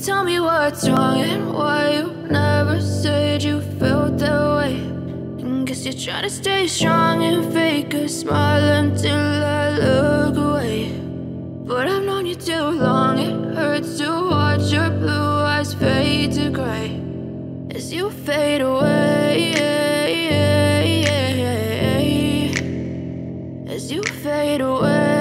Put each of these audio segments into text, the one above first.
tell me what's wrong and why you never said you felt that way. And guess you're trying to stay strong and fake a smile until I look away. But I've known you too long, it hurts to watch your blue eyes fade to gray as you fade away, as you fade away.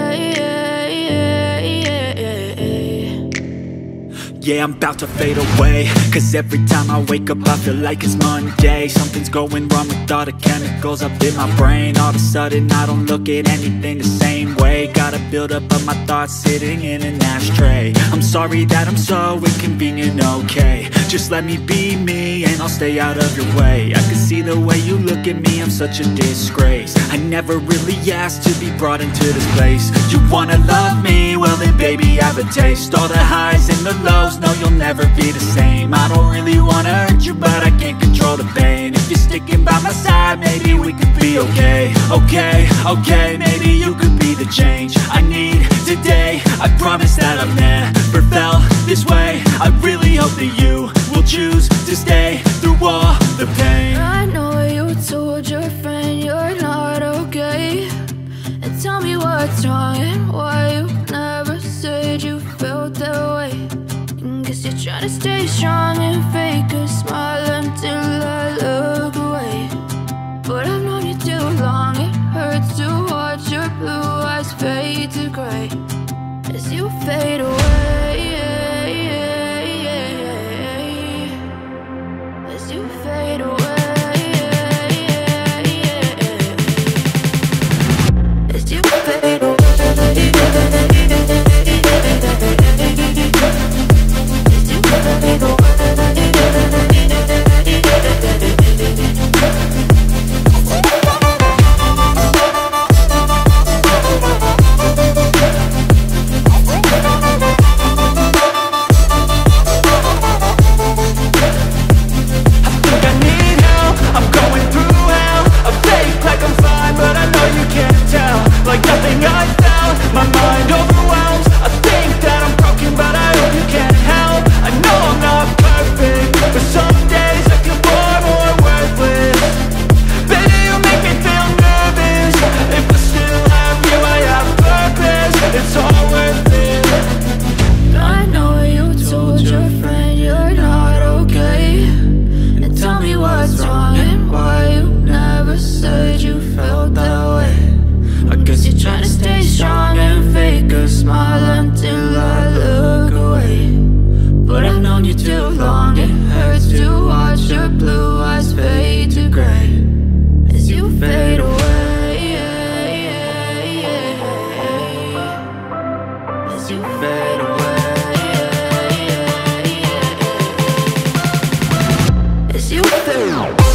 Yeah, I'm about to fade away, cause every time I wake up I feel like it's Monday. Something's going wrong with all the chemicals up in my brain. All of a sudden I don't look at anything the same way. Gotta build up of my thoughts sitting in an ashtray. I'm sorry that I'm so inconvenient, okay. Just let me be me and I'll stay out of your way. I can see the way you look at me, I'm such a disgrace. I never really asked to be brought into this place. You wanna love me? Well then baby have a taste. All the highs and the lows, no you'll never be the same. I don't really wanna hurt you but I can't control the pain. If you're sticking by my side maybe we could be okay. Okay, maybe you could be the change I need today. I promise that I've never felt this way. I really hope that you will choose to stay through all the pain. I know you told your friend you're not okay, and tell me what's wrong and why you never said you felt that way. And guess you're trying to stay strong and fake a smile until I look away. But I've known you too long, it hurts to watch your blue eyes fade to gray as you fade away, as you fade away, as you fade away. As you fade away.